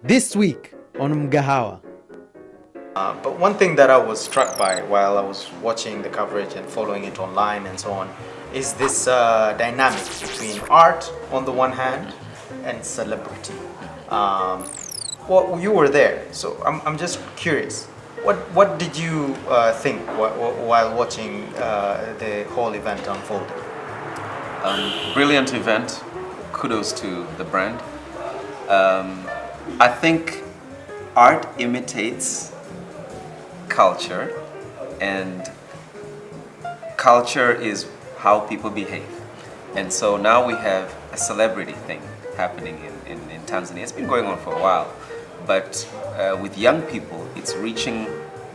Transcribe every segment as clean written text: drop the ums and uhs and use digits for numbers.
This week on Mgahawa. But one thing that I was struck by while I was watching the coverage and following it online and so on is this dynamic between art on the one hand and celebrity. Well, you were there, so I'm just curious. What did you think while watching the whole event unfold? Brilliant event. Kudos to the brand. I think art imitates culture, and culture is how people behave. And so now we have a celebrity thing happening in Tanzania. It's been going on for a while, but with young people, it's reaching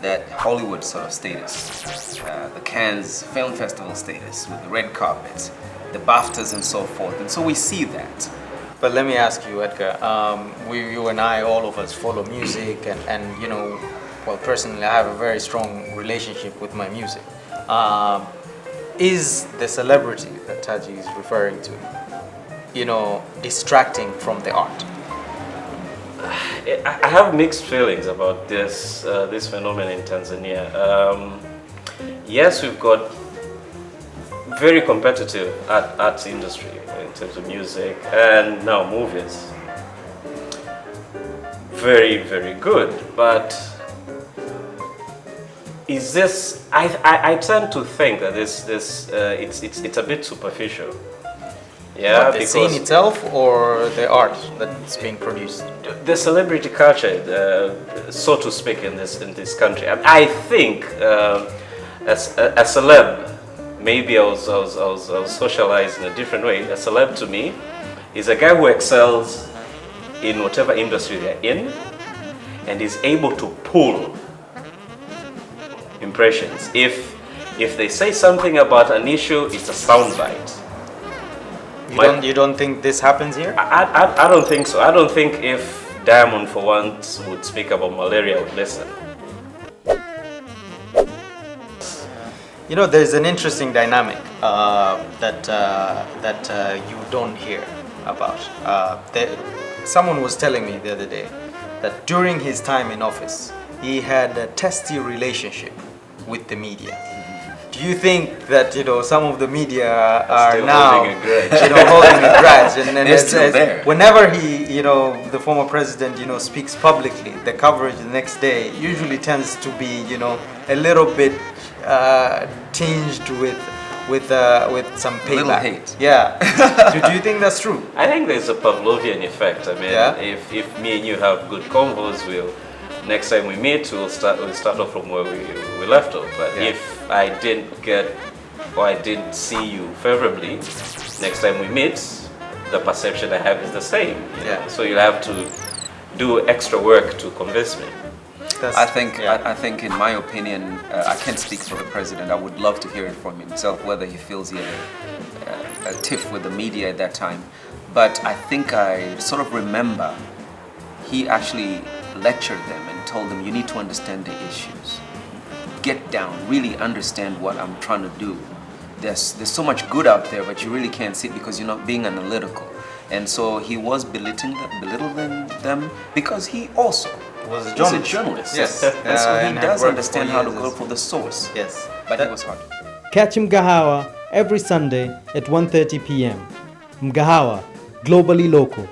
that Hollywood sort of status, the Cannes Film Festival status with the red carpet, the BAFTAs and so forth. And so we see that. But let me ask you, Edgar, you and I, all of us follow music and you know, well, personally, I have a very strong relationship with my music. Is the celebrity that Taji is referring to, you know, distracting from the art? I have mixed feelings about this phenomenon in Tanzania. Yes, we've got very competitive arts industry in terms of music and now movies. Very, very good, but is this? I tend to think that it's a bit superficial. Yeah, what, the scene itself or the art that's being produced? The celebrity culture, so to speak, in this country. I think as a celeb, maybe I was socialized in a different way. A celeb to me is a guy who excels in whatever industry they're in and is able to pull impressions. If they say something about an issue, it's a soundbite. You don't think this happens here? I don't think so. I don't think if Diamond for once would speak about malaria, I would listen. You know, there's an interesting dynamic that you don't hear about. Someone was telling me the other day that during his time in office, he had a testy relationship with the media. Do you think that, you know, some of the media are now holding a grudge? You know, holding a grudge, and They're still there. Whenever he, you know, the former president, you know, speaks publicly, the coverage the next day usually tends to be, you know, a little bit tinged with some payback. A little hate. Yeah. Do you think that's true? I think there's a Pavlovian effect. I mean, Yeah? if me and you have good convos, next time we meet, we'll start off from where we left off. But Yeah. if I didn't get or I didn't see you favorably, next time we meet, the perception I have is the same. You know? Yeah. So you'll have to do extra work to convince me. I think, in my opinion, I can't speak for the president. I would love to hear it from himself, whether he feels he had a tiff with the media at that time. But I think I sort of remember he actually lectured them and told them, you need to understand the issues. Get down, really understand what I'm trying to do. There's so much good out there, but you really can't see it because you're not being analytical. And so he was belittling them because he also Was a is a journalist. Yes. And so he And does worked understand for how to years go as- for the source. Yes. But it was hard. Catch Mgahawa every Sunday at 1:30 p.m. Mgahawa, globally local.